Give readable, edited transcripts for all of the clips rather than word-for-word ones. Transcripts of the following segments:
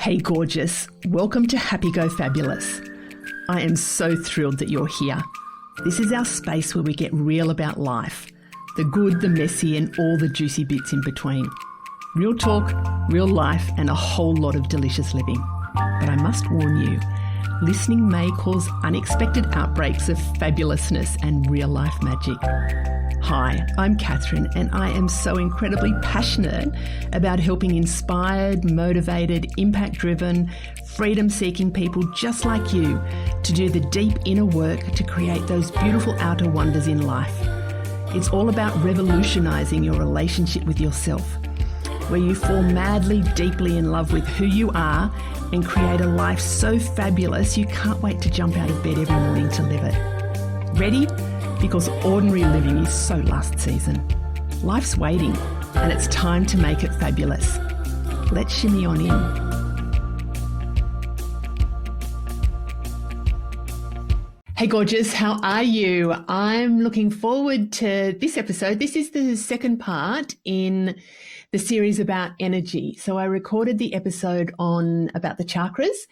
Hey gorgeous, welcome to Happy Go Fabulous. I am so thrilled that you're here. This is our space where we get real about life, the good, the messy and all the juicy bits in between. Real talk, real life and a whole lot of delicious living. But I must warn you, listening may cause unexpected outbreaks of fabulousness and real life magic. Hi, I'm Catherine and I am so incredibly passionate about helping inspired, motivated, impact-driven, freedom-seeking people just like you to do the deep inner work to create those beautiful outer wonders in life. It's all about revolutionising your relationship with yourself, where you fall madly, deeply in love with who you are and create a life so fabulous you can't wait to jump out of bed every morning to live it. Ready? Because ordinary living is so last season. Life's waiting and it's time to make it fabulous. Let's shimmy on in. Hey gorgeous, how are you? I'm looking forward to this episode. This is the second part in the series about energy. So I recorded the episode about the chakras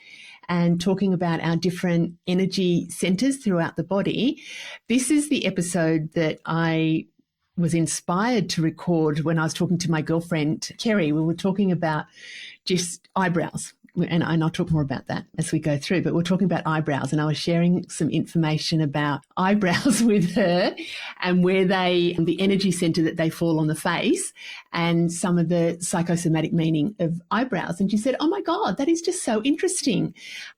and talking about our different energy centers throughout the body. This is the episode that I was inspired to record when I was talking to my girlfriend, Kerrie. We were talking about just eyebrows. And I'll talk more about that as we go through, but we're talking about eyebrows and I was sharing some information about eyebrows with her and where the energy center that they fall on the face and some of the psychosomatic meaning of eyebrows. And she said, oh my God, that is just so interesting.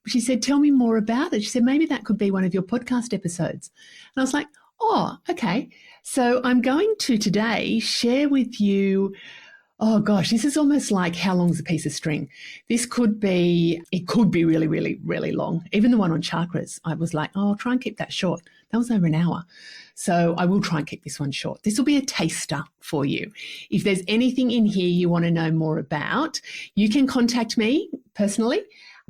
She said, tell me more about it. She said, maybe that could be one of your podcast episodes. And I was like, oh, okay. So I'm going to today share with you. Oh gosh, this is almost like how long's a piece of string? It could be really, really, really long. Even the one on chakras, I was like, oh, I'll try and keep that short. That was over an hour. So I will try and keep this one short. This will be a taster for you. If there's anything in here you want to know more about, you can contact me personally,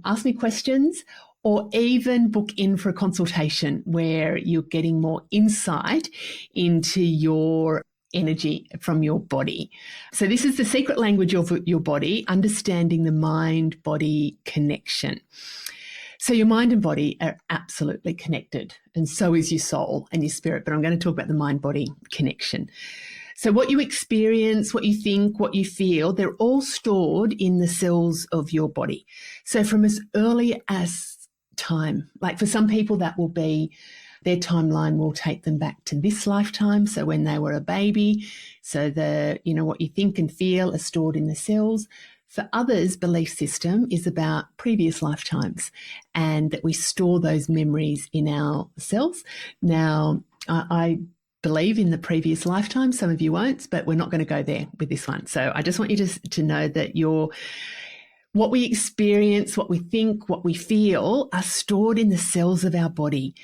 ask me questions, or even book in for a consultation where you're getting more insight into your energy from your body. So this is the secret language of your body, understanding the mind-body connection. So your mind and body are absolutely connected, and so is your soul and your spirit, but I'm going to talk about the mind-body connection. So what you experience, what you think, what you feel, they're all stored in the cells of your body. So from as early as time, like for some people that will be their timeline will take them back to this lifetime. So when they were a baby, so what you think and feel are stored in the cells. For others, belief system is about previous lifetimes and that we store those memories in our cells. Now, I believe in the previous lifetime. Some of you won't, but we're not going to go there with this one. So I just want you to know that what we experience, what we think, what we feel are stored in the cells of our body.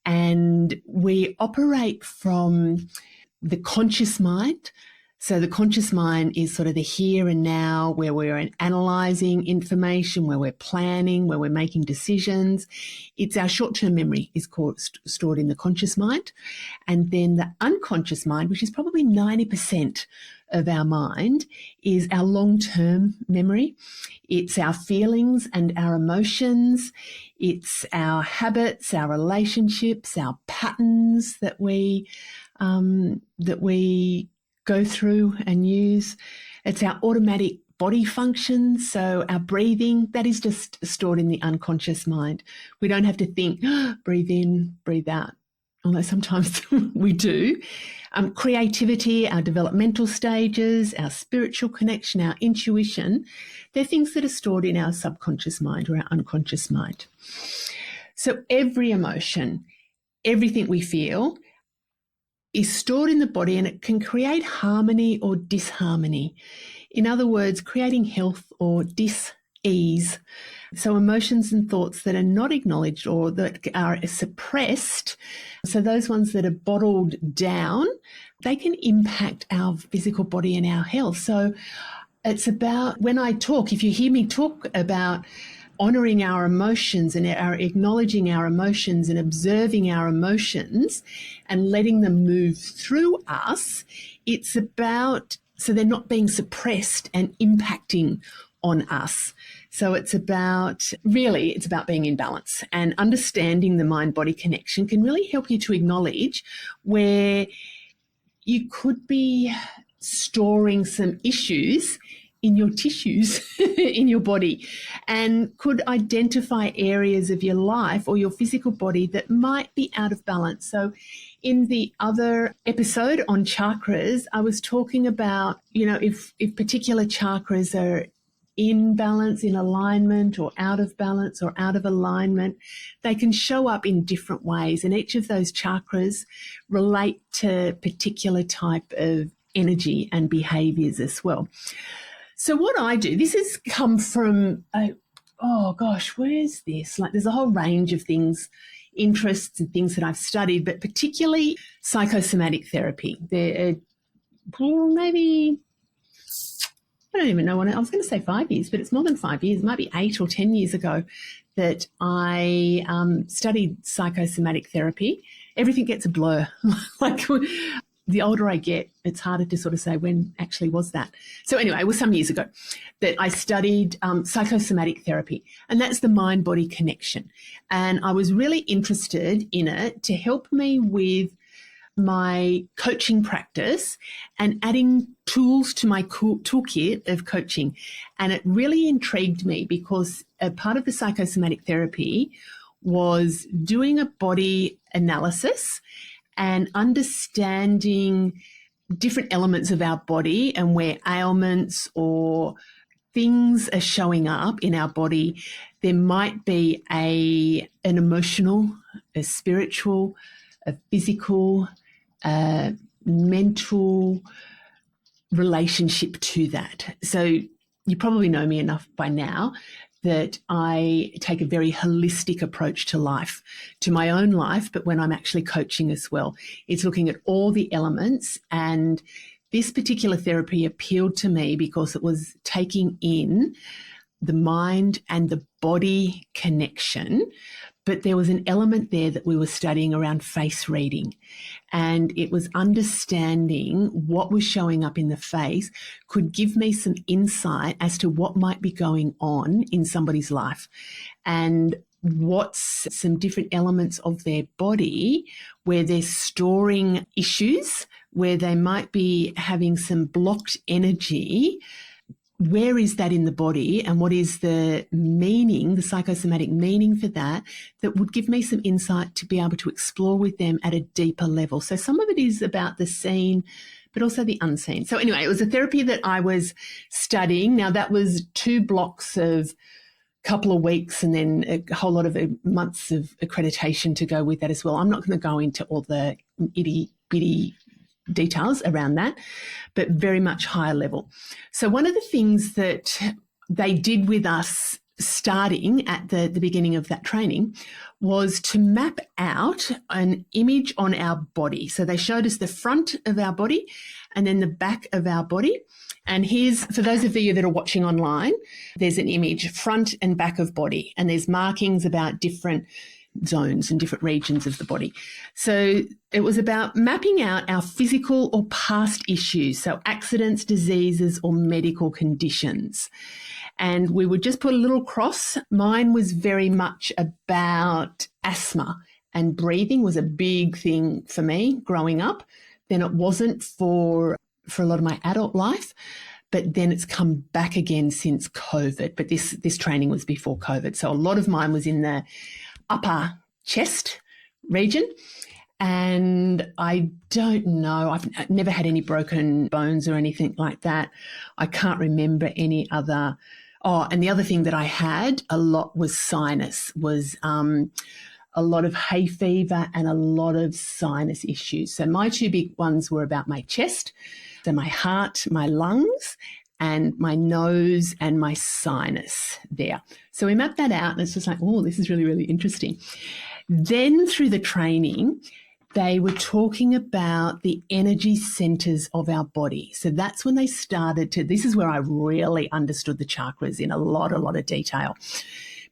And we operate from the conscious mind. So the conscious mind is sort of the here and now, where we're analysing information, where we're planning, where we're making decisions. It's our short-term memory is stored in the conscious mind. And then the unconscious mind, which is probably 90% of our mind, is our long-term memory. It's our feelings and our emotions. It's our habits, our relationships, our patterns that we go through and use. It's our automatic body functions. So our breathing, that is just stored in the unconscious mind. We don't have to think, breathe in, breathe out, although sometimes we do. Creativity, our developmental stages, our spiritual connection, our intuition, they're things that are stored in our subconscious mind or our unconscious mind. So every emotion, everything we feel is stored in the body and it can create harmony or disharmony. In other words, creating health or dis-ease. So emotions and thoughts that are not acknowledged or that are suppressed, so those ones that are bottled down, they can impact our physical body and our health. So it's about, when I talk, if you hear me talk about honouring our emotions and our acknowledging our emotions and observing our emotions and letting them move through us, it's about, so they're not being suppressed and impacting on us. So it's about being in balance, and understanding the mind-body connection can really help you to acknowledge where you could be storing some issues in your tissues in your body, and could identify areas of your life or your physical body that might be out of balance. So in the other episode on chakras, I was talking about, if particular chakras are in balance, in alignment, or out of balance or out of alignment, they can show up in different ways. And each of those chakras relate to particular type of energy and behaviors as well. So what I do, this has come from, where's this? There's a whole range of things, interests and things that I've studied, but particularly psychosomatic therapy. There are maybe, I don't even know when, I was going to say 5 years, but it's more than 5 years, it might be 8 or 10 years ago that I studied psychosomatic therapy. Everything gets a blur. The older I get, it's harder to sort of say when actually was that. So anyway, it was some years ago that I studied psychosomatic therapy, and that's the mind-body connection. And I was really interested in it to help me with my coaching practice and adding tools to my toolkit of coaching. And it really intrigued me because a part of the psychosomatic therapy was doing a body analysis and understanding different elements of our body and where ailments or things are showing up in our body. There might be an emotional, a spiritual, a physical, a mental relationship to that. So you probably know me enough by now that I take a very holistic approach to life, to my own life, but when I'm actually coaching as well. It's looking at all the elements, and this particular therapy appealed to me because it was taking in the mind and the body connection, but there was an element there that we were studying around face reading, and it was understanding what was showing up in the face could give me some insight as to what might be going on in somebody's life and what's some different elements of their body where they're storing issues, where they might be having some blocked energy. Where is that in the body, and what is the meaning, the psychosomatic meaning for that would give me some insight to be able to explore with them at a deeper level. So some of it is about the seen, but also the unseen. So anyway, it was a therapy that I was studying. Now that was 2 blocks of a couple of weeks and then a whole lot of months of accreditation to go with that as well. I'm not going to go into all the itty bitty details around that, but very much higher level. So one of the things that they did with us starting at the beginning of that training was to map out an image on our body. So they showed us the front of our body and then the back of our body. And here's, for those of you that are watching online, there's an image, front and back of body, and there's markings about different zones and different regions of the body. So it was about mapping out our physical or past issues, so accidents, diseases, or medical conditions. And we would just put a little cross. Mine was very much about asthma, and breathing was a big thing for me growing up. Then it wasn't for a lot of my adult life, but then it's come back again since COVID. But this training was before COVID. So a lot of mine was in the upper chest region. And I don't know, I've never had any broken bones or anything like that. I can't remember any other. Oh, and the other thing that I had a lot was sinus, was a lot of hay fever and a lot of sinus issues. So my 2 big ones were about my chest, so my heart, my lungs, and my nose and my sinus there. So we mapped that out, and it's just like, oh, this is really, really interesting. Then through the training, they were talking about the energy centers of our body. So that's when they started to, this is where I really understood the chakras in a lot of detail,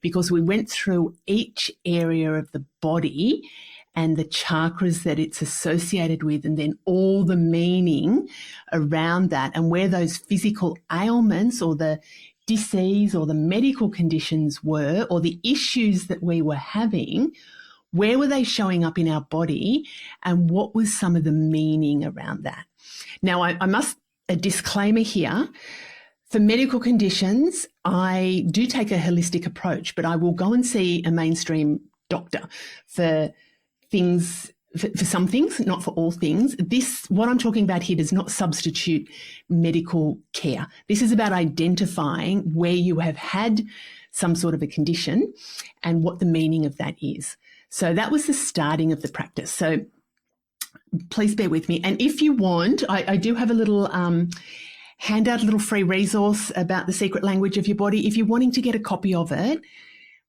because we went through each area of the body and the chakras that it's associated with, and then all the meaning around that, and where those physical ailments or the disease or the medical conditions were, or the issues that we were having, where were they showing up in our body, and what was some of the meaning around that? Now, I must, a disclaimer here, for medical conditions, I do take a holistic approach, but I will go and see a mainstream doctor for things, for some things, not for all things. This, what I'm talking about here, does not substitute medical care. This is about identifying where you have had some sort of a condition and what the meaning of that is. So that was the starting of the practice. So please bear with me. And if you want, I do have a little handout, a little free resource about the secret language of your body. If you're wanting to get a copy of it,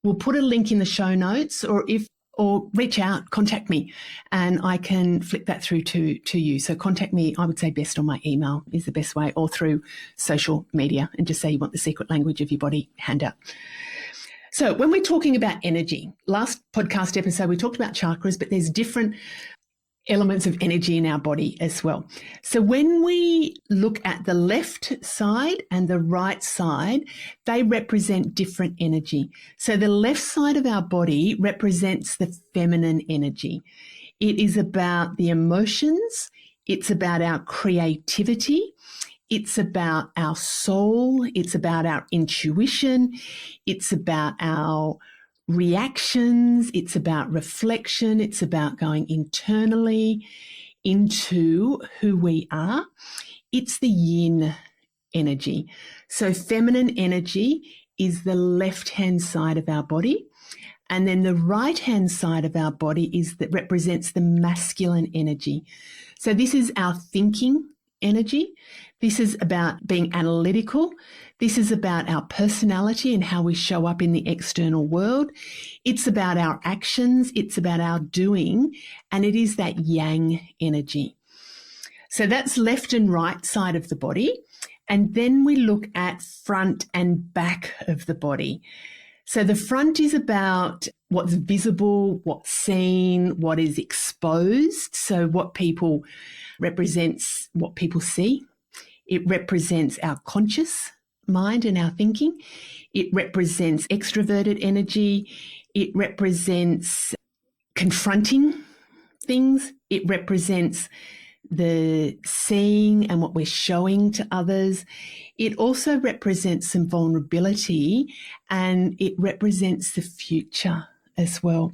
we'll put a link in the show notes, or reach out, contact me, and I can flick that through to you. So contact me, I would say best on my email is the best way, or through social media, and just say you want the secret language of your body handout. So when we're talking about energy, last podcast episode, we talked about chakras, but there's different elements of energy in our body as well. So when we look at the left side and the right side, they represent different energy. So the left side of our body represents the feminine energy. It is about the emotions. It's about our creativity. It's about our soul. It's about our intuition. It's about our reactions. It's about reflection. It's about going internally into who we are. It's the yin energy. So feminine energy is the left-hand side of our body. And then the right-hand side of our body is that represents the masculine energy. So this is our thinking energy. This is about being analytical. This is about our personality and how we show up in the external world. It's about our actions. It's about our doing. And it is that yang energy. So that's left and right side of the body. And then we look at front and back of the body. So the front is about what's visible, what's seen, what is exposed. So what people represents what people see. It represents our conscious mind and our thinking. It represents extroverted energy. It represents confronting things. It represents the seeing and what we're showing to others. It also represents some vulnerability, and it represents the future as well.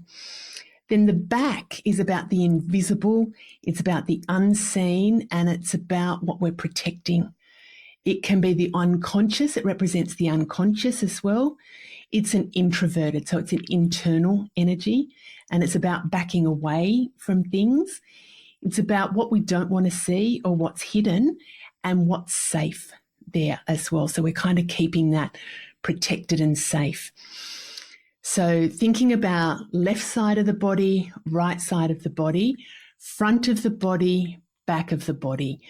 Then the back is about the invisible, it's about the unseen, and it's about what we're protecting. It can be the unconscious, it represents the unconscious as well. It's an introverted, so it's an internal energy, and it's about backing away from things. It's about what we don't want to see or what's hidden and what's safe there as well. So we're kind of keeping that protected and safe. So thinking about left side of the body, right side of the body, front of the body, back of the body.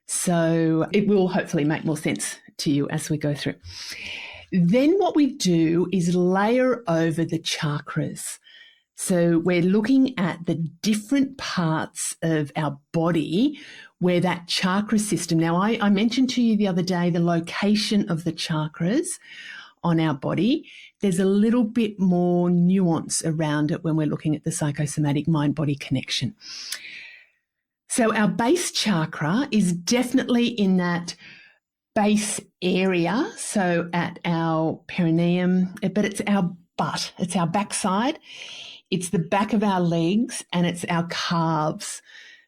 So it will hopefully make more sense to you as we go through. Then what we do is layer over the chakras. So we're looking at the different parts of our body where that chakra system. Now, I mentioned to you the other day the location of the chakras on our body. There's a little bit more nuance around it when we're looking at the psychosomatic mind-body connection. So our base chakra is definitely in that base area, so at our perineum, but it's our butt, it's our backside, it's the back of our legs, and it's our calves.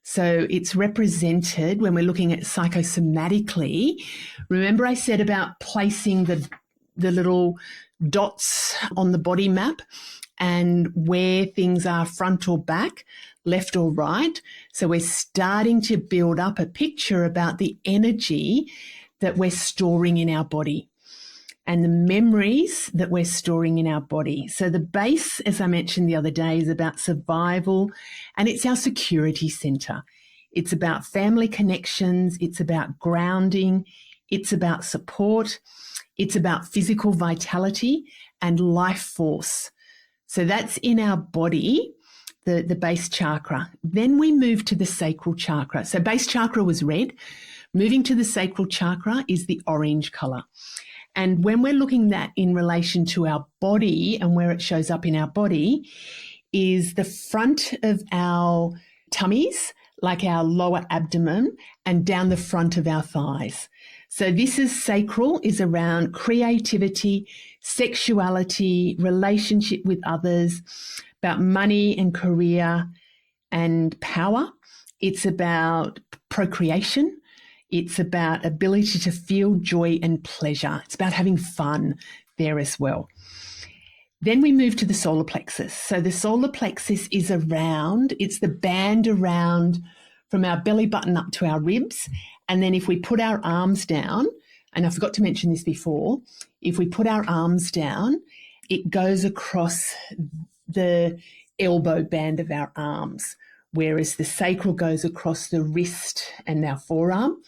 So it's represented when we're looking at psychosomatically. Remember I said about placing the little dots on the body map and where things are front or back, left or right. So we're starting to build up a picture about the energy that we're storing in our body and the memories that we're storing in our body. So the base, as I mentioned the other day, is about survival, and it's our security center. It's about family connections. It's about grounding. It's about support. It's about physical vitality and life force. So that's in our body, the base chakra. Then we move to the sacral chakra. So base chakra was red. Moving to the sacral chakra is the orange color. And when we're looking at in relation to our body and where it shows up in our body is the front of our tummies, like our lower abdomen, and down the front of our thighs. So this is sacral, is around creativity, sexuality, relationship with others, about money and career and power. It's about procreation. It's about ability to feel joy and pleasure. It's about having fun there as well. Then we move to the solar plexus. So the solar plexus is around, it's the band around from our belly button up to our ribs. And then if we put our arms down, and I forgot to mention this before, if we put our arms down, it goes across the elbow band of our arms, whereas the sacral goes across the wrist and our forearm,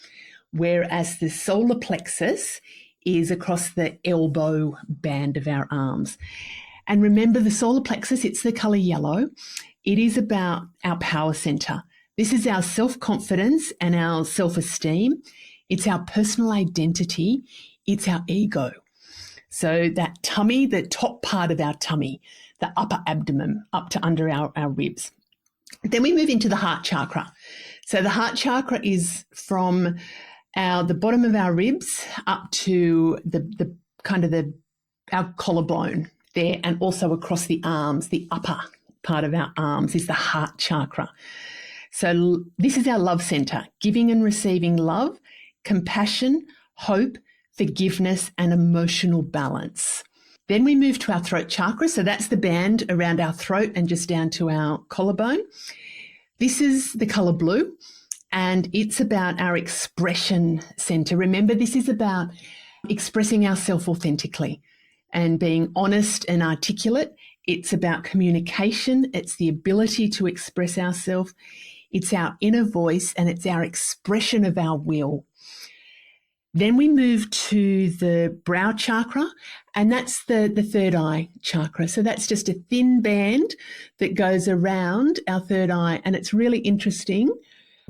whereas the solar plexus is across the elbow band of our arms. And remember, the solar plexus, it's the color yellow. It is about our power center. This is our self-confidence and our self-esteem. It's our personal identity. It's our ego. So that tummy, the top part of our tummy, the upper abdomen, up to under our ribs. Then we move into the heart chakra. So the heart chakra is from the bottom of our ribs up to the our collarbone there, and also across the arms. The upper part of our arms is the heart chakra. So this is our love center, giving and receiving love, compassion, hope, forgiveness, and emotional balance. Then we move to our throat chakra. So that's the band around our throat and just down to our collarbone. This is the color blue, and it's about our expression center. Remember, this is about expressing ourselves authentically and being honest and articulate. It's about communication. It's the ability to express ourselves. It's our inner voice, and it's our expression of our will. Then we move to the brow chakra, and that's the third eye chakra. So that's just a thin band that goes around our third eye, and it's really interesting.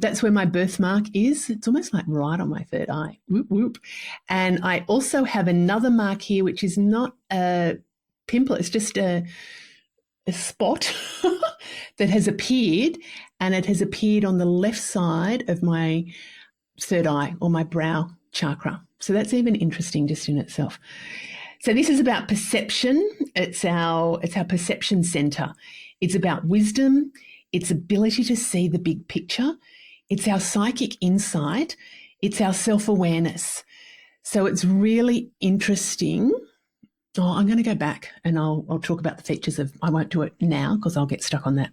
That's where my birthmark is. It's almost like right on my third eye. Whoop, whoop. And I also have another mark here, which is not a pimple. It's just a spot that has appeared, and it has appeared on the left side of my third eye, or my brow chakra. So that's even interesting just in itself. So this is about perception. It's our perception center. It's about wisdom. It's ability to see the big picture. It's our psychic insight. It's our self-awareness. So it's really interesting. Oh, I'm going to go back and I'll talk about the features of, I won't do it now because I'll get stuck on that.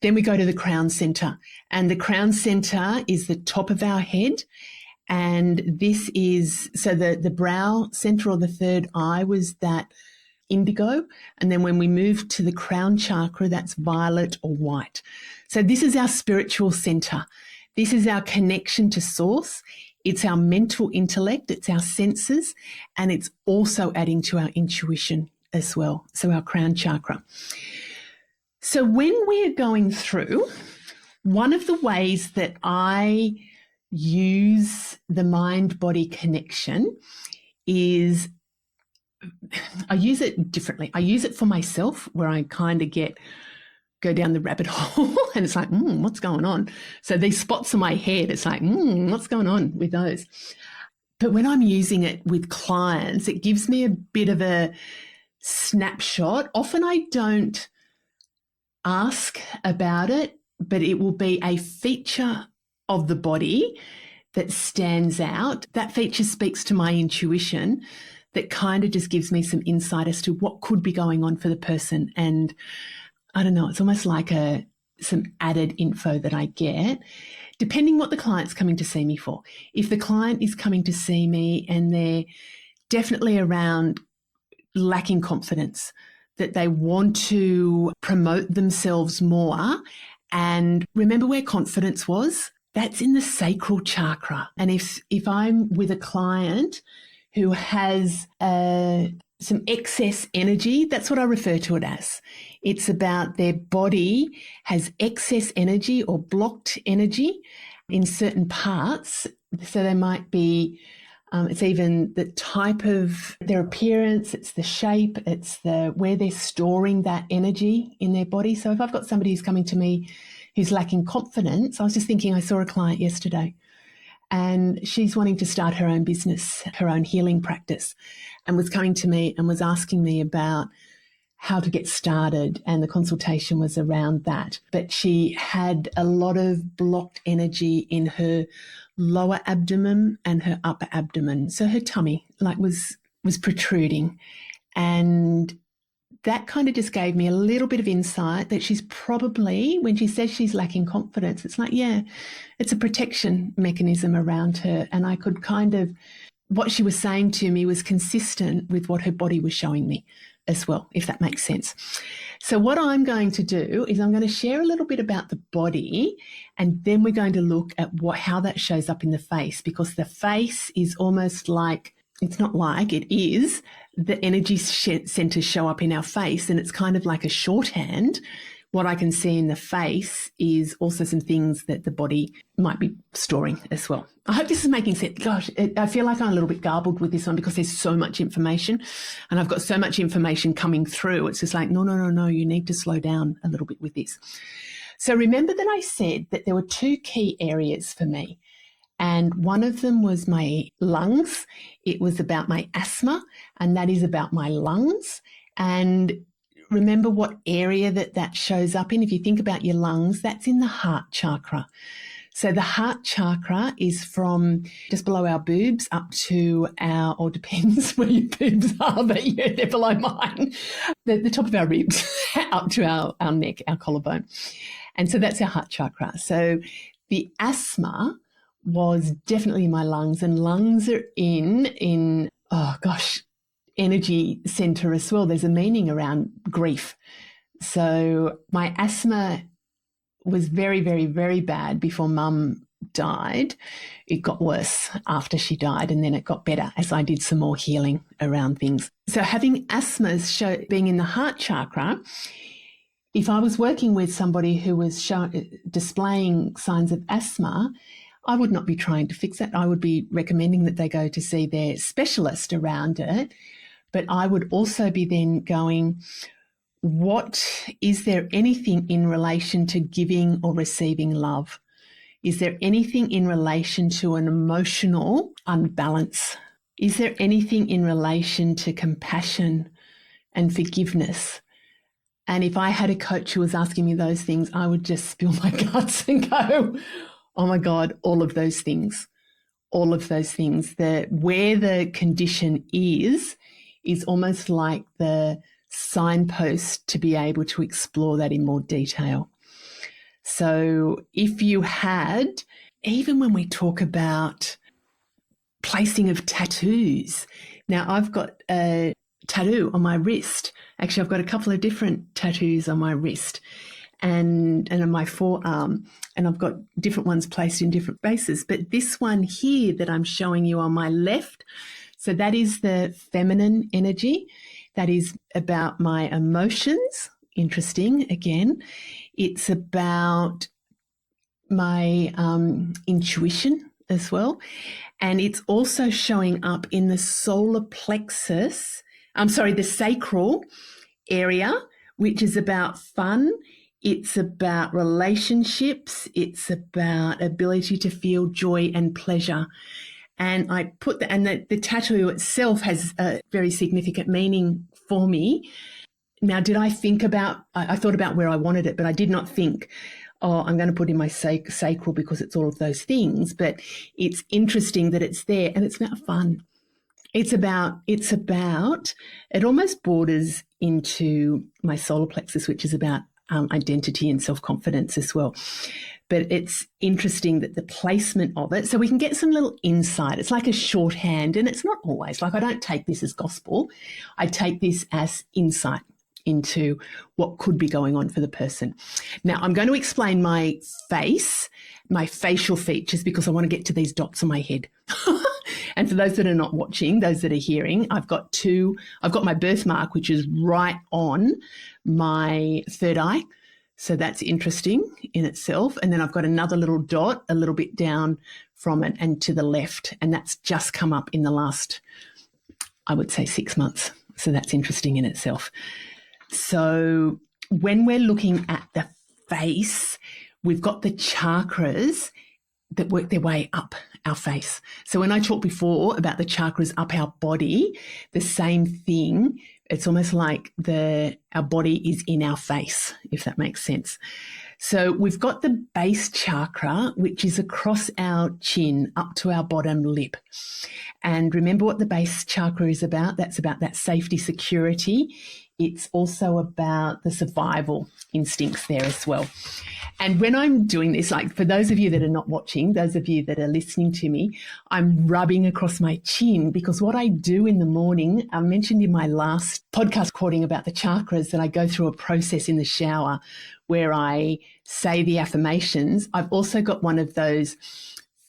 Then we go to the crown center, and the crown center is the top of our head. And this is, so the brow center, or the third eye, was that indigo. And then when we move to the crown chakra, that's violet or white. So this is our spiritual center. This is our connection to source. It's our mental intellect. It's our senses. And it's also adding to our intuition as well. So our crown chakra. So when we're going through, one of the ways that I use the mind-body connection is I use it differently. I use it for myself, where I kind of go down the rabbit hole and it's like, what's going on? So these spots on my head, it's like, what's going on with those? But when I'm using it with clients, it gives me a bit of a snapshot. Often I don't ask about it, but it will be a feature of the body that stands out. That feature speaks to my intuition, that kind of just gives me some insight as to what could be going on for the person. And I don't know, it's almost like some added info that I get, depending what the client's coming to see me for. If the client is coming to see me and they're definitely around lacking confidence, that they want to promote themselves more, and remember where confidence was? That's in the sacral chakra. And if I'm with a client who has some excess energy, that's what I refer to it as. It's about their body has excess energy or blocked energy in certain parts So they might be, it's even the type of their appearance, it's the shape, it's the where they're storing that energy in their body. So if I've got somebody who's coming to me who's lacking confidence, I was just thinking, I saw a client yesterday and she's wanting to start her own business, her own healing practice, and was coming to me and was asking me about how to get started, and the consultation was around that. But she had a lot of blocked energy in her lower abdomen and her upper abdomen. So her tummy was protruding. And that kind of just gave me a little bit of insight that she's probably, when she says she's lacking confidence, it's like, yeah, it's a protection mechanism around her. And I could kind of, what she was saying to me was consistent with what her body was showing me as well, if that makes sense. So what I'm going to do is I'm going to share a little bit about the body, and then we're going to look at how that shows up in the face, because the face is almost like, it's not like, it is, the energy centers show up in our face, and it's kind of like a shorthand. What I can see in the face is also some things that the body might be storing as well. I hope this is making sense. Gosh, I feel like I'm a little bit garbled with this one because there's so much information and I've got so much information coming through. It's just like, no, you need to slow down a little bit with this. So remember that I said that there were two key areas for me. And one of them was my lungs. It was about my asthma, and that is about my lungs. And remember what area that shows up in. If you think about your lungs, that's in the heart chakra. So the heart chakra is from just below our boobs up to our, or depends where your boobs are, but yeah, they're below mine, the top of our ribs up to our neck, our collarbone. And so that's our heart chakra. So the asthma was definitely my lungs, and lungs are in energy center as well. There's a meaning around grief. So my asthma was very, very, very bad before Mum died. It got worse after she died, and then it got better as I did some more healing around things. So having asthma being in the heart chakra, if I was working with somebody who was displaying signs of asthma, I would not be trying to fix it. I would be recommending that they go to see their specialist around it. But I would also be then going, is there anything in relation to giving or receiving love? Is there anything in relation to an emotional unbalance? Is there anything in relation to compassion and forgiveness? And if I had a coach who was asking me those things, I would just spill my guts and go, oh my God, all of those things. Where the condition is almost like the signpost to be able to explore that in more detail. So if you had, even when we talk about placing of tattoos, now I've got a tattoo on my wrist. Actually, I've got a couple of different tattoos on my wrist and on my forearm, and I've got different ones placed in different bases. But this one here that I'm showing you on my left, so that is the feminine energy. That is about my emotions. Interesting, again. It's about my intuition as well. And it's also showing up in the the sacral area, which is about fun. It's about relationships. It's about ability to feel joy and pleasure. And I put that, and the tattoo itself has a very significant meaning for me. Now, I thought about where I wanted it, but I did not think, I'm going to put in my sacral because it's all of those things. But it's interesting that it's there, and it's about fun. It almost borders into my solar plexus, which is about identity and self-confidence as well. But it's interesting that the placement of it, so we can get some little insight. It's like a shorthand, and it's not always, I don't take this as gospel. I take this as insight into what could be going on for the person. Now, I'm going to explain my face, my facial features, because I want to get to these dots on my head. And for those that are not watching, those that are hearing, I've got my birthmark, which is right on my third eye. So that's interesting in itself. And then I've got another little dot a little bit down from it and to the left. And that's just come up in the last, I would say, 6 months. So that's interesting in itself. So when we're looking at the face, we've got the chakras that work their way up our face. So when I talked before about the chakras up our body, the same thing. It's almost like our body is in our face, if that makes sense. So we've got the base chakra, which is across our chin up to our bottom lip. And remember what the base chakra is about? That's about that safety, security. It's also about the survival instincts there as well. And when I'm doing this, like for those of you that are not watching, those of you that are listening to me, I'm rubbing across my chin because what I do in the morning, I mentioned in my last podcast recording about the chakras that I go through a process in the shower where I say the affirmations. I've also got one of those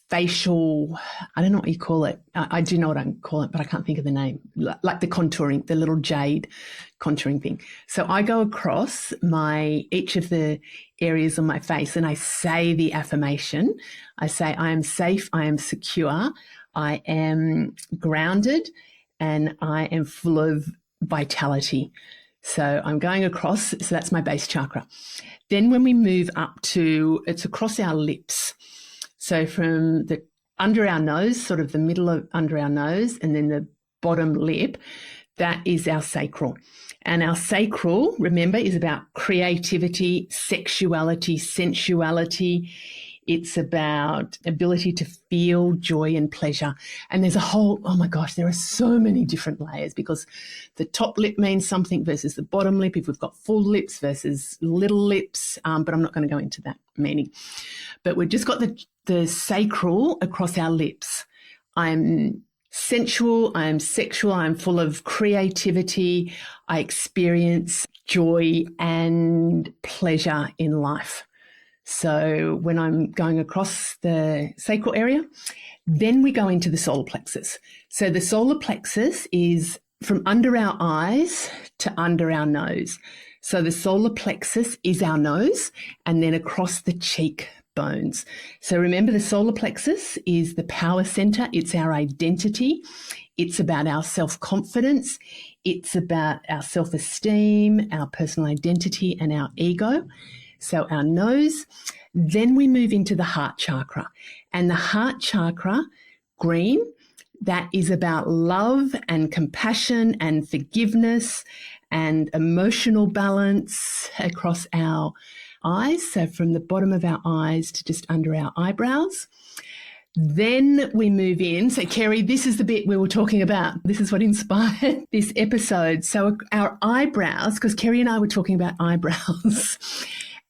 facial, I don't know what you call it. I do know what I call it, but I can't think of the name, like the contouring, the little jade contouring thing. So I go across each of the areas on my face and I say the affirmation. I say, I am safe, I am secure, I am grounded, and I am full of vitality. So I'm going across, so that's my base chakra. Then when we move up it's across our lips. So from the under our nose, sort of the middle of under our nose, and then the bottom lip, that is our sacral. And our sacral, remember, is about creativity, sexuality, sensuality. It's about ability to feel joy and pleasure. And there's oh my gosh, there are so many different layers because the top lip means something versus the bottom lip, if we've got full lips versus little lips, but I'm not going to go into that meaning. But we've just got the sacral across our lips. I'm sensual, I'm sexual, I'm full of creativity, I experience joy and pleasure in life. So when I'm going across the sacral area, then we go into the solar plexus. So the solar plexus is from under our eyes to under our nose. So the solar plexus is our nose and then across the cheekbones. So remember, the solar plexus is the power center. It's our identity. It's about our self-confidence. It's about our self-esteem, our personal identity, and our ego. So our nose. Then we move into the heart chakra. And the heart chakra, green, that is about love and compassion and forgiveness and emotional balance across our eyes. So from the bottom of our eyes to just under our eyebrows. Then we move in. So Kerrie, this is the bit we were talking about. This is what inspired this episode. So our eyebrows, because Kerrie and I were talking about eyebrows,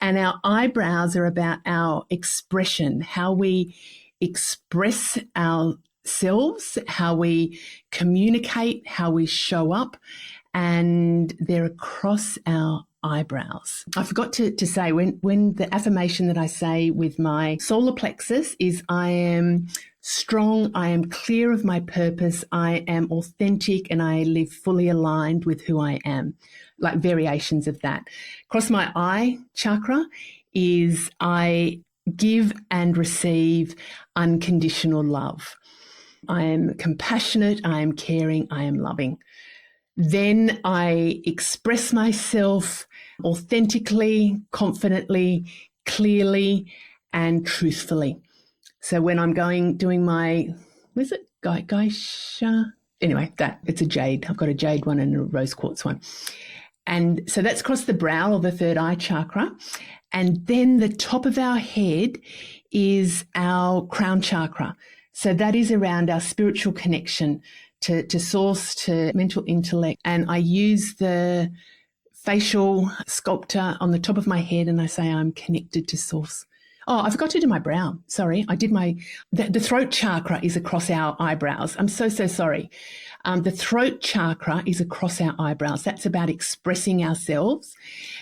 and our eyebrows are about our expression, how we express ourselves, how we communicate, how we show up, and they're across our eyebrows. I forgot to say, when the affirmation that I say with my solar plexus is I am strong, I am clear of my purpose, I am authentic, and I live fully aligned with who I am, like variations of that. Across my eye chakra is I give and receive unconditional love. I am compassionate, I am caring, I am loving. Then I express myself authentically, confidently, clearly, and truthfully. So when I'm doing my, what is it? Geisha? Anyway, it's a jade. I've got a jade one and a rose quartz one. And so that's across the brow or the third eye chakra. And then the top of our head is our crown chakra. So that is around our spiritual connection to source, to mental intellect. And I use the facial sculptor on the top of my head and I say I'm connected to source. Oh, I forgot to do my brow. Sorry. I did the throat chakra is across our eyebrows. I'm so sorry. The throat chakra is across our eyebrows. That's about expressing ourselves.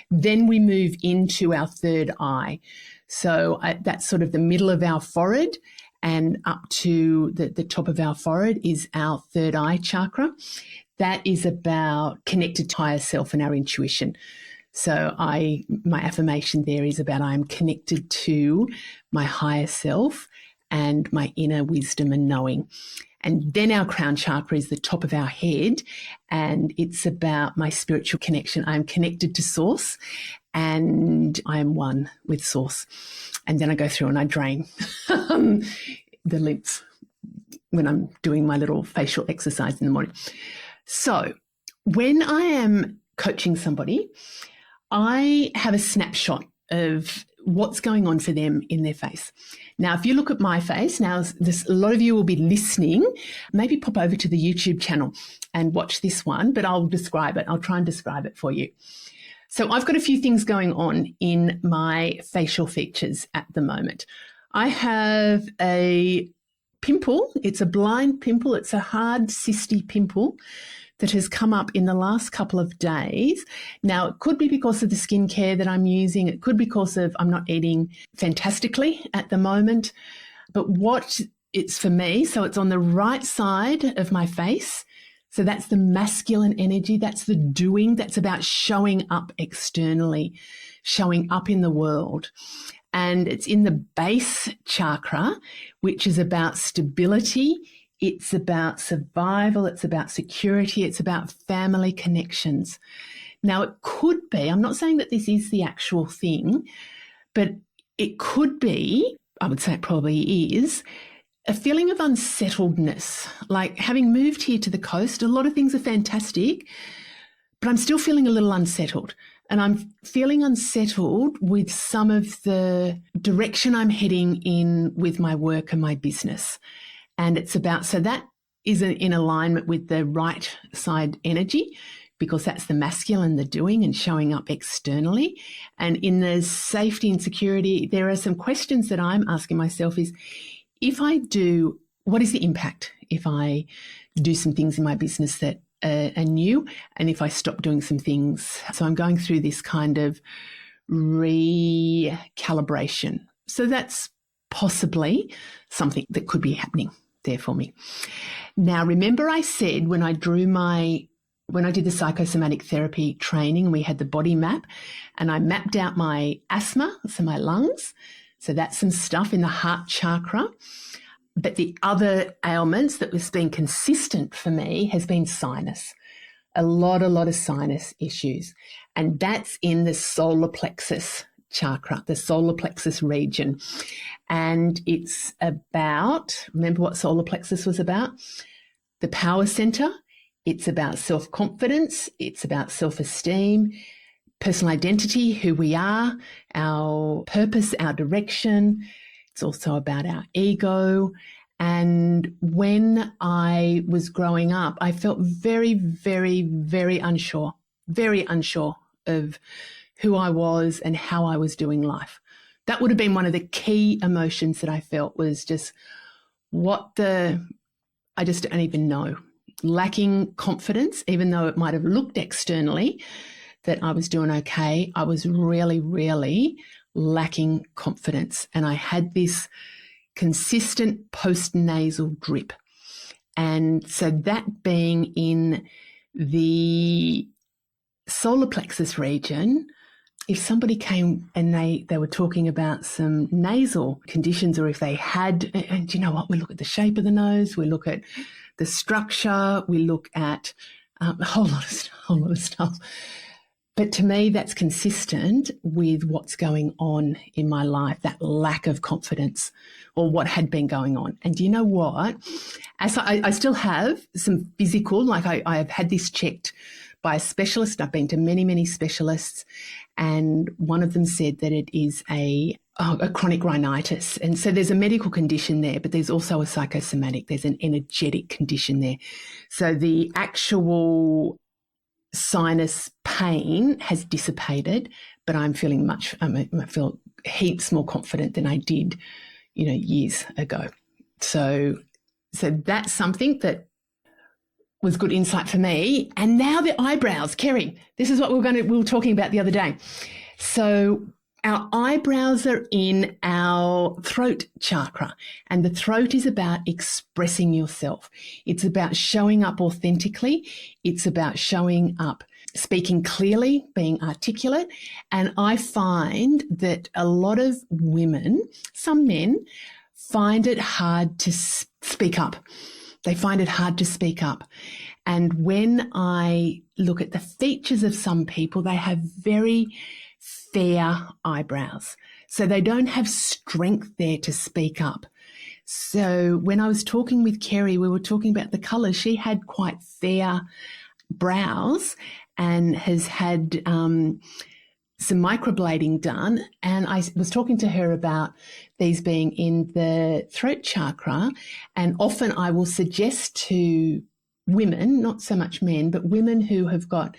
Then we move into our third eye. So that's sort of the middle of our forehead, and up to the top of our forehead is our third eye chakra. That is about connected to higher self and our intuition. So my affirmation there is about I'm connected to my higher self and my inner wisdom and knowing. And then our crown chakra is the top of our head, and it's about my spiritual connection. I'm connected to source and I am one with source. And then I go through and I drain the lymph when I'm doing my little facial exercise in the morning. So when I am coaching somebody, I have a snapshot of what's going on for them in their face. Now, if you look at my face, now a lot of you will be listening, maybe pop over to the YouTube channel and watch this one, but I'll describe it. I'll try and describe it for you. So I've got a few things going on in my facial features at the moment. I have a pimple. It's a blind pimple. It's a hard, cysty pimple that has come up in the last couple of days. Now, it could be because of the skincare that I'm using. It could be because of I'm not eating fantastically at the moment. But what it's for me, so it's on the right side of my face. So that's the masculine energy. That's the doing. That's about showing up externally, showing up in the world. And it's in the base chakra, which is about stability. It's about survival. It's about security. It's about family connections. Now, it could be, I'm not saying that this is the actual thing, but it could be, I would say it probably is, a feeling of unsettledness. Like having moved here to the coast, a lot of things are fantastic, but I'm still feeling a little unsettled. And I'm feeling unsettled with some of the direction I'm heading in with my work and my business. And it's about, so that is in alignment with the right side energy, because that's the masculine, the doing and showing up externally. And in the safety and security, there are some questions that I'm asking myself is, if I do, what is the impact if I do some things in my business that are new, and if I stop doing some things? So I'm going through this kind of recalibration. So that's possibly something that could be happening there for me. Now, remember I said when I did the psychosomatic therapy training and we had the body map and I mapped out my asthma, so my lungs. So that's some stuff in the heart chakra. But the other ailments that has been consistent for me has been sinus. A lot of sinus issues. And that's in the solar plexus chakra, the solar plexus region. And it's about, remember what solar plexus was about? The power center. It's about self-confidence. It's about self-esteem, personal identity, who we are, our purpose, our direction. It's also about our ego. And when I was growing up, I felt very, very, very unsure of who I was and how I was doing life. That would have been one of the key emotions that I felt, was just I just don't even know. Lacking confidence, even though it might have looked externally that I was doing okay, I was really, really lacking confidence. And I had this consistent post-nasal drip. And so that being in the solar plexus region, if somebody came and they were talking about some nasal conditions, or if they had, and you know what, we look at the shape of the nose, we look at the structure, we look at a whole lot of stuff. But to me, that's consistent with what's going on in my life, that lack of confidence, or what had been going on. And do you know what? As I still have some physical, like I have had this checked by a specialist. I've been to many, many specialists, and one of them said that it is a chronic rhinitis. And so there's a medical condition there, but there's also a psychosomatic, there's an energetic condition there. So the actual sinus pain has dissipated, but I'm feeling I feel heaps more confident than I did, years ago. So that's something that was good insight for me. And now the eyebrows, Kerrie, this is what we were talking about the other day. So our eyebrows are in our throat chakra, and the throat is about expressing yourself. It's about showing up authentically. It's about showing up, speaking clearly, being articulate. And I find that a lot of women, some men, find it hard to speak up. They find it hard to speak up. And when I look at the features of some people, they have very fair eyebrows. So they don't have strength there to speak up. So when I was talking with Kerrie, we were talking about the colours. She had quite fair brows and has had some microblading done. And I was talking to her about these being in the throat chakra. And often I will suggest to women, not so much men, but women who have got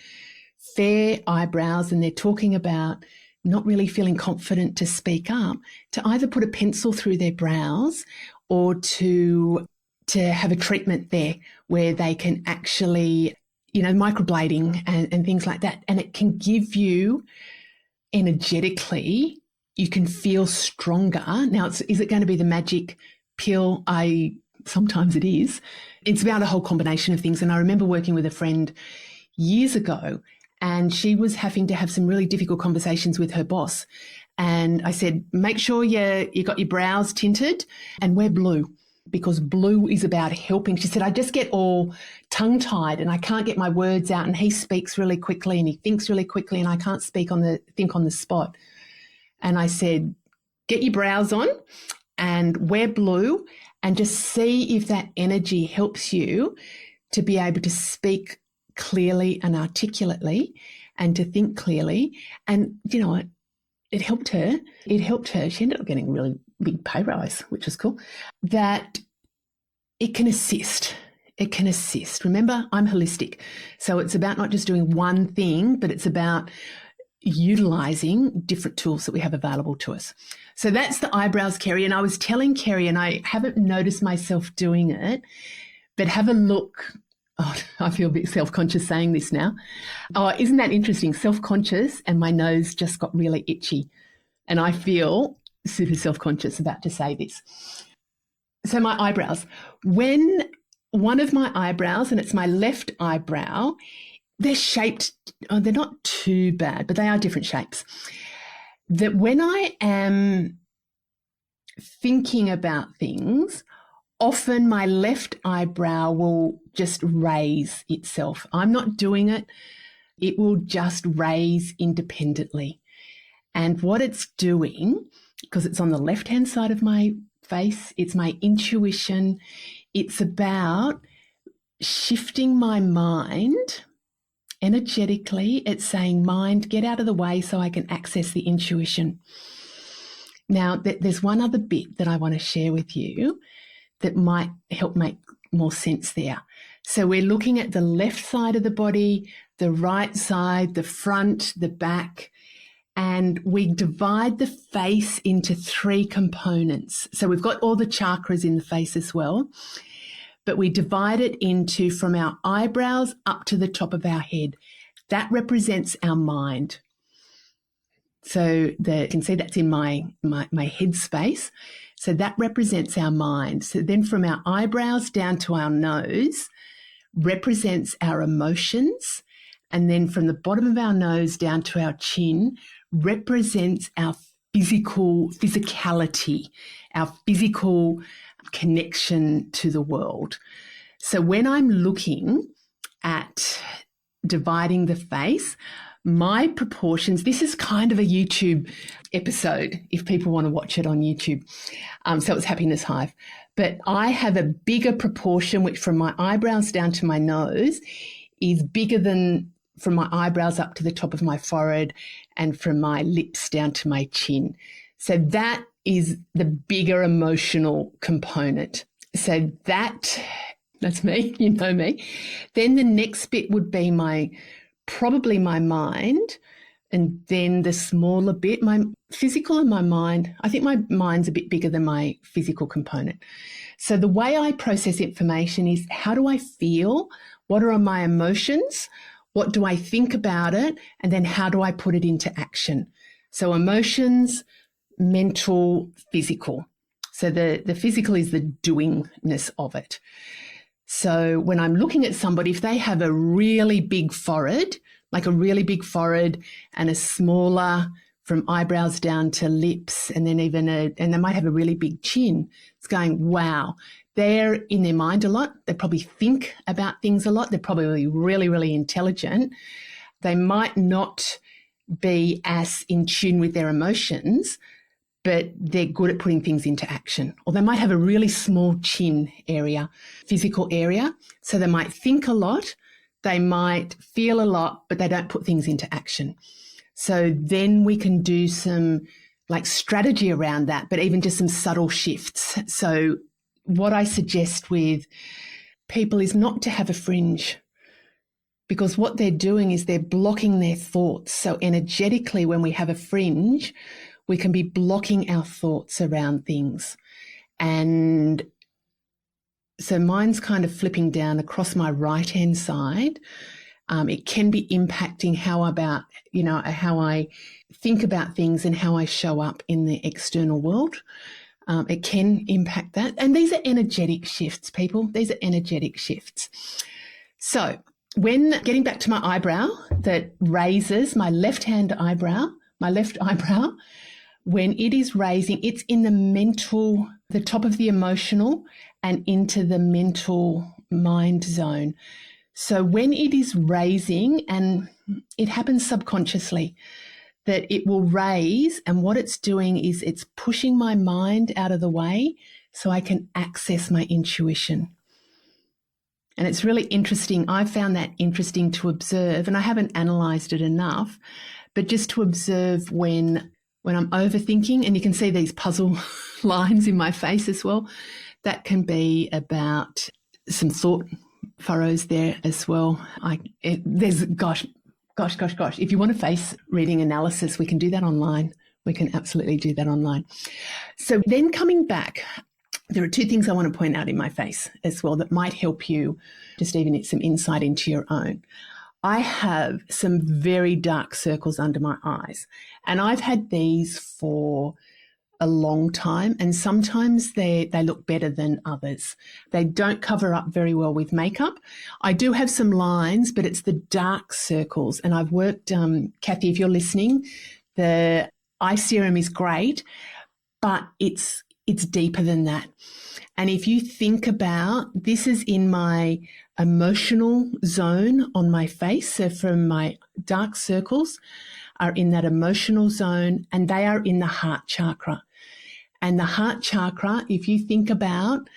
fair eyebrows and they're talking about not really feeling confident to speak up, to either put a pencil through their brows or to have a treatment there where they can actually, microblading and things like that. And it can give you energetically, you can feel stronger. Now, is it going to be the magic pill? Sometimes it is. It's about a whole combination of things. And I remember working with a friend years ago, and she was having to have some really difficult conversations with her boss. And I said, make sure you got your brows tinted and wear blue, because blue is about helping. She said, I just get all tongue-tied and I can't get my words out, and he speaks really quickly and he thinks really quickly and I can't think on the spot. And I said, get your brows on and wear blue and just see if that energy helps you to be able to speak clearly and articulately and to think clearly. And you know what? It helped her. She ended up getting a really big pay rise, which was cool. That it can assist. Remember, I'm holistic. So it's about not just doing one thing, but it's about utilizing different tools that we have available to us. So that's the eyebrows, Kerrie. And I was telling Kerrie, and I haven't noticed myself doing it, but have a look. Oh, I feel a bit self-conscious saying this now. Oh, isn't that interesting? Self-conscious, and my nose just got really itchy. And I feel super self-conscious about to say this. So my eyebrows. When one of my eyebrows, and it's my left eyebrow, they're shaped, they're not too bad, but they are different shapes. That when I am thinking about things, often my left eyebrow will just raise itself. I'm not doing it. It will just raise independently. And what it's doing, because it's on the left-hand side of my face, it's my intuition. It's about shifting my mind energetically. It's saying, mind, get out of the way so I can access the intuition. Now, there's one other bit that I want to share with you that might help make more sense there. So we're looking at the left side of the body, the right side, the front, the back, and we divide the face into 3 components. So we've got all the chakras in the face as well, but we divide it into from our eyebrows up to the top of our head. That represents our mind. So you can see that's in my head space. So that represents our mind. So then from our eyebrows down to our nose represents our emotions. And then from the bottom of our nose down to our chin represents our physicality, our physical connection to the world. So when I'm looking at dividing the face, my proportions, this is kind of a YouTube episode if people want to watch it on YouTube. So it's Happiness Hive. But I have a bigger proportion, which from my eyebrows down to my nose is bigger than from my eyebrows up to the top of my forehead and from my lips down to my chin. So that is the bigger emotional component. So that's me, you know me. Then the next bit would be probably my mind, and then the smaller bit, my physical and my mind. I think my mind's a bit bigger than my physical component. So the way I process information is, how do I feel? What are my emotions? What do I think about it? And then how do I put it into action? So emotions, mental, physical. So the physical is the doingness of it. So when I'm looking at somebody, if they have a really big forehead, like a really big forehead and a smaller from eyebrows down to lips, and then and they might have a really big chin. It's going, wow, they're in their mind a lot. They probably think about things a lot. They're probably really, really intelligent. They might not be as in tune with their emotions, but they're good at putting things into action. Or they might have a really small chin area, physical area. So they might think a lot, they might feel a lot, but they don't put things into action. So then we can do some like strategy around that, but even just some subtle shifts. So what I suggest with people is not to have a fringe, because what they're doing is they're blocking their thoughts. So energetically, when we have a fringe, we can be blocking our thoughts around things. And so mine's kind of flipping down across my right-hand side. It can be impacting how I think about things and how I show up in the external world. It can impact that. And these are energetic shifts, people. These are energetic shifts. So when getting back to my eyebrow that raises my left eyebrow, when it is raising, it's in the top of the emotional and into the mental mind zone. So when it is raising, and it happens subconsciously, that it will raise, and what it's doing is it's pushing my mind out of the way so I can access my intuition. And it's really interesting. I found that interesting to observe, and I haven't analysed it enough, but just to observe when I'm overthinking, and you can see these puzzle lines in my face as well, that can be about some thought furrows there as well. Gosh. If you want a face reading analysis, we can do that online. We can absolutely do that online. So then coming back, there are two things I want to point out in my face as well that might help you just even get some insight into your own. I have some very dark circles under my eyes, and I've had these for a long time, and sometimes they look better than others. They don't cover up very well with makeup. I do have some lines, but it's the dark circles. And I've worked, Kathy, if you're listening, the eye serum is great, but it's deeper than that. And if you think about, this is in my emotional zone on my face. So from my dark circles are in that emotional zone, and they are in the heart chakra. And the heart chakra, if you think about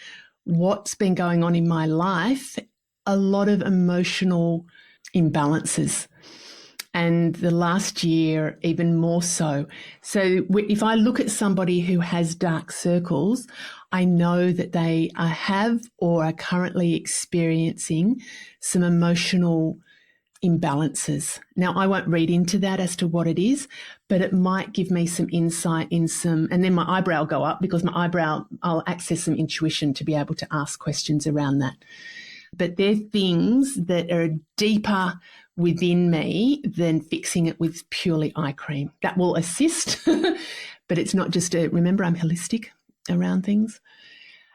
what's been going on in my life, a lot of emotional imbalances. And the last year, even more so. So if I look at somebody who has dark circles, I know that they have or are currently experiencing some emotional imbalances. Now, I won't read into that as to what it is, but it might give me some insight in some, and then my eyebrow will go up, because I'll access some intuition to be able to ask questions around that. But they're things that are deeper within me than fixing it with purely eye cream. That will assist, but it's not just remember, I'm holistic around things.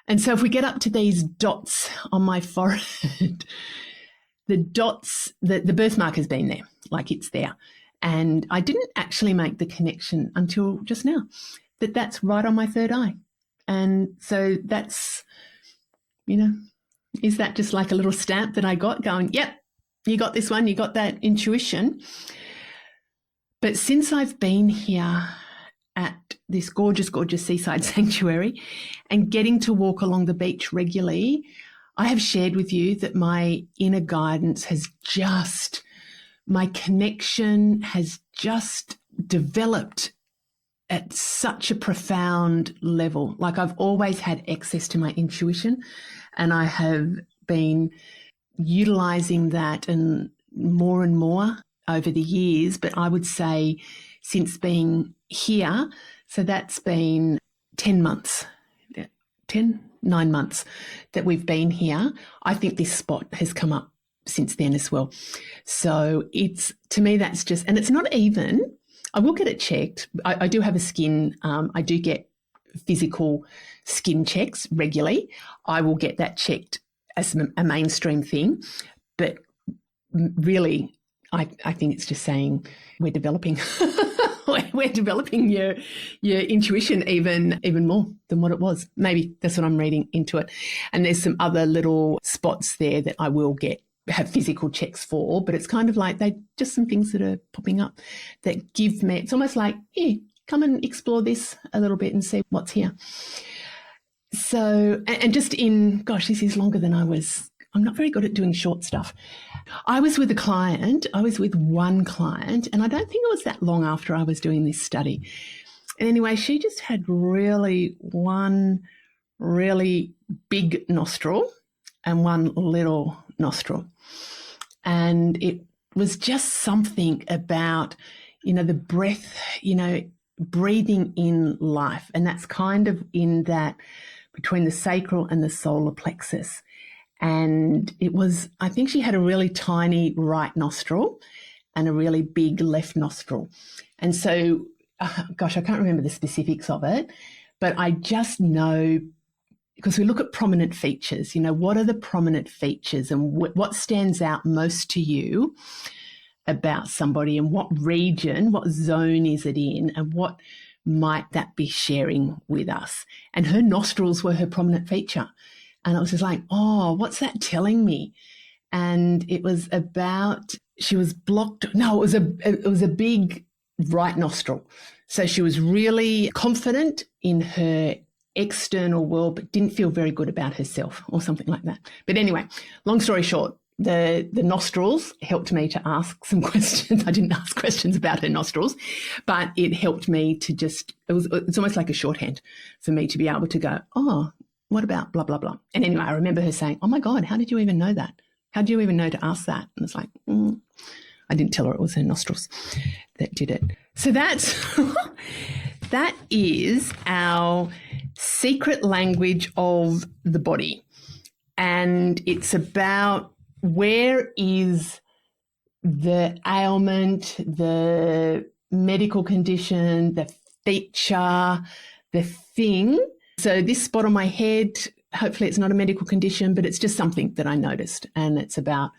And so if we get up to these dots on my forehead, the dots, the birthmark has been there, like it's there. And I didn't actually make the connection until just now that that's right on my third eye. And so that's, is that just like a little stamp that I got going, yep, you got this one, you got that intuition. But since I've been here at this gorgeous, gorgeous seaside sanctuary and getting to walk along the beach regularly, I have shared with you that my inner guidance my connection has just developed at such a profound level. Like I've always had access to my intuition, and I have been utilizing that and more over the years. But I would say since being here, so that's been 9 months that we've been here. I think this spot has come up since then as well. So to me, that's just, and it's not even, I will get it checked. I do have a skin, I do get physical skin checks regularly. I will get that checked as a mainstream thing. But really, I think it's just saying we're developing. We're developing your intuition even more than what it was. Maybe that's what I'm reading into it. And there's some other little spots there that I will have physical checks for, but it's kind of like they just some things that are popping up that give me, it's almost like, here, come and explore this a little bit and see what's here. So, and just this is longer than I'm not very good at doing short stuff. I was with one client, and I don't think it was that long after I was doing this study. And anyway, she just had one really big nostril and one little nostril. And it was just something about, the breath, breathing in life. And that's kind of in that between the sacral and the solar plexus. And I think she had a really tiny right nostril and a really big left nostril. And so, I can't remember the specifics of it, but I just know, because we look at prominent features, what are the prominent features and what stands out most to you about somebody, and what region, what zone is it in, and what might that be sharing with us? And her nostrils were her prominent feature. And I was just like, oh, what's that telling me? And it was about, she was blocked. No, it was a big right nostril. So she was really confident in her external world, but didn't feel very good about herself or something like that. But anyway, long story short, the nostrils helped me to ask some questions. I didn't ask questions about her nostrils, but it helped me to it's almost like a shorthand for me to be able to go, oh, what about blah, blah, blah. And anyway, I remember her saying, oh my God, how did you even know that? How did you even know to ask that? And it's like, I didn't tell her it was her nostrils that did it. So that is our secret language of the body. And it's about where is the ailment, the medical condition, the feature, the thing. So this spot on my head, hopefully it's not a medical condition, but it's just something that I noticed. And it's about,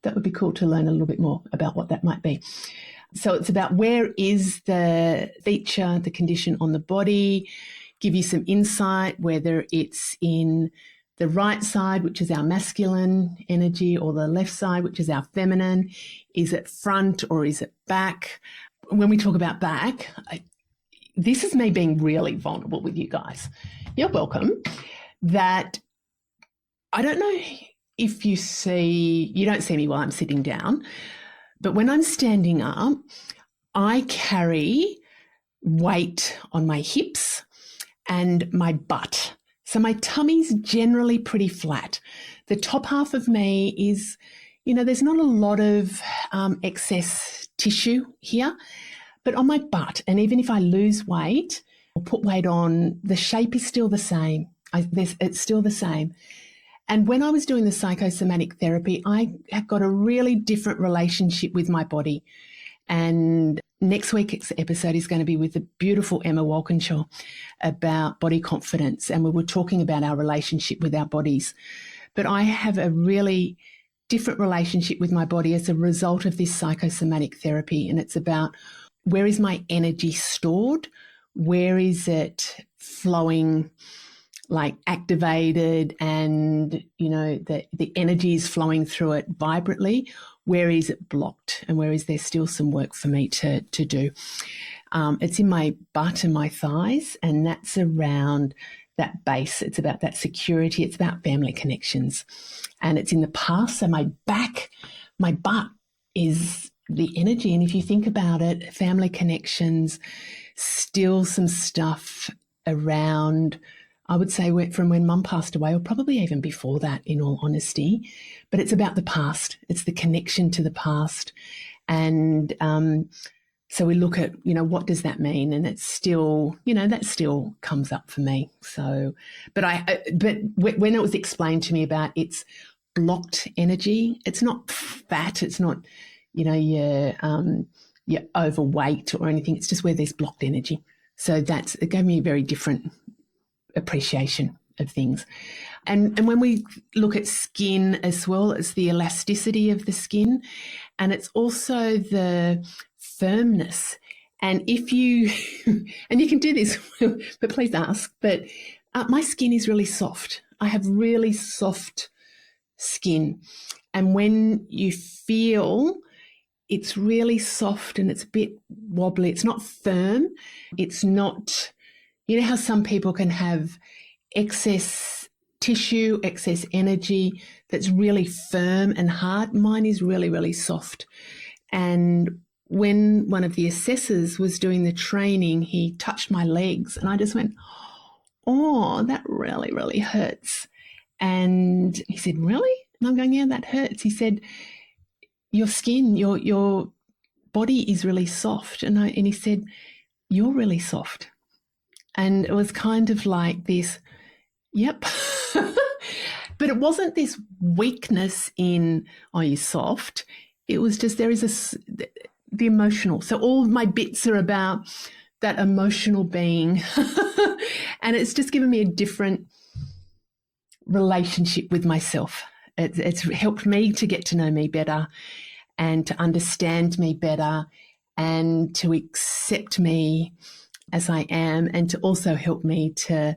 that would be cool to learn a little bit more about what that might be. So it's about where is the feature, the condition on the body, give you some insight, whether it's in the right side, which is our masculine energy, or the left side, which is our feminine. Is it front or is it back? When we talk about back, this is me being really vulnerable with you guys. You're welcome. That I don't know if you don't see me while I'm sitting down, but when I'm standing up, I carry weight on my hips and my butt. So my tummy's generally pretty flat. The top half of me is, there's not a lot of excess tissue here. But on my butt, and even if I lose weight or put weight on, the shape is still the same. It's still the same. And when I was doing the psychosomatic therapy, I have got a really different relationship with my body. And next week's episode is going to be with the beautiful Emma Walkinshaw about body confidence. And we were talking about our relationship with our bodies. But I have a really different relationship with my body as a result of this psychosomatic therapy. And it's about, where is my energy stored? Where is it flowing, like activated, and, the energy is flowing through it vibrantly? Where is it blocked? And where is there still some work for me to do? It's in my butt and my thighs, and that's around that base. It's about that security. It's about family connections. And it's in the past. So my butt is the energy. And if you think about it, family connections, still some stuff around, I would say, from when Mum passed away, or probably even before that, in all honesty. But it's about the past. It's the connection to the past. And so we look at, what does that mean? And it's still, that still comes up for me. So, but when it was explained to me about it's blocked energy, it's not fat, it's not, you're overweight or anything. It's just where there's blocked energy. So it gave me a very different appreciation of things. And when we look at skin as well, it's the elasticity of the skin, and it's also the firmness. And if you, and you can do this, but please ask, but my skin is really soft. I have really soft skin. And when you feel it's really soft and it's a bit wobbly, it's not firm, it's not, you know how some people can have excess tissue, excess energy that's really firm and hard? Mine is really, really soft. And when one of the assessors was doing the training, he touched my legs and I just went, oh, that really, really hurts. And he said, really? And I'm going, yeah, that hurts. He said, your skin, your body is really soft. And he said, you're really soft. And it was kind of like this, yep. But it wasn't this weakness in, oh, you're soft. It was just, there is the emotional. So all my bits are about that emotional being. And it's just given me a different relationship with myself. It's helped me to get to know me better and to understand me better and to accept me as I am, and to also help me to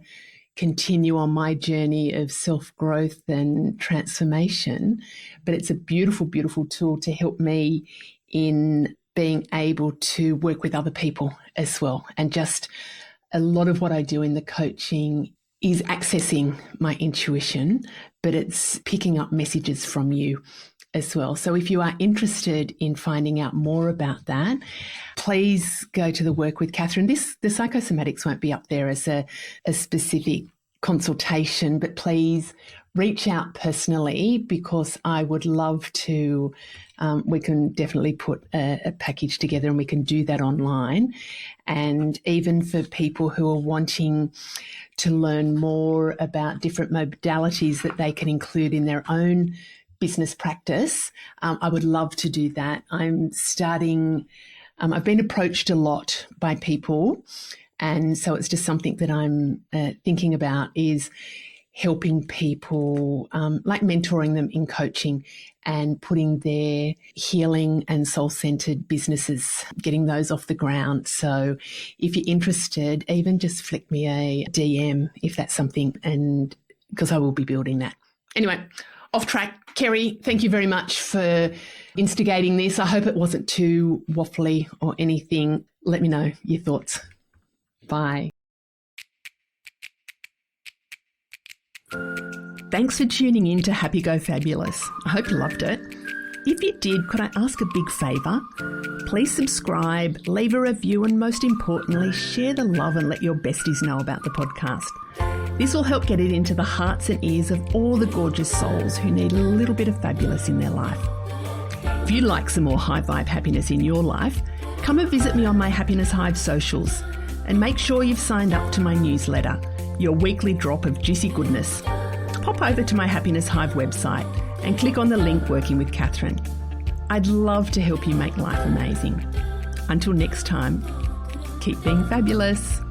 continue on my journey of self-growth and transformation. But it's a beautiful, beautiful tool to help me in being able to work with other people as well. And just a lot of what I do in the coaching is accessing my intuition, but it's picking up messages from you as well. So if you are interested in finding out more about that, please go to the Work with Catherine. The psychosomatics won't be up there as a specific consultation, but please reach out personally, because I would love to, we can definitely put a package together and we can do that online. And even for people who are wanting to learn more about different modalities that they can include in their own business practice, I would love to do that. I'm starting, I've been approached a lot by people, and so it's just something that I'm thinking about, is helping people, like mentoring them in coaching and putting their healing and soul-centered businesses, getting those off the ground. So if you're interested, even just flick me a DM if that's something, and because I will be building that. Anyway, off track. Kerrie, thank you very much for instigating this. I hope it wasn't too waffly or anything. Let me know your thoughts. Bye. Thanks for tuning in to Happy Go Fabulous. I hope you loved it. If you did, could I ask a big favour? Please subscribe, leave a review, and most importantly, share the love and let your besties know about the podcast. This will help get it into the hearts and ears of all the gorgeous souls who need a little bit of fabulous in their life. If you'd like some more high vibe happiness in your life, come and visit me on my Happiness Hive socials, and make sure you've signed up to my newsletter, your weekly drop of juicy goodness. Pop over to my Happiness Hive website and click on the link Working with Catherine. I'd love to help you make life amazing. Until next time, keep being fabulous.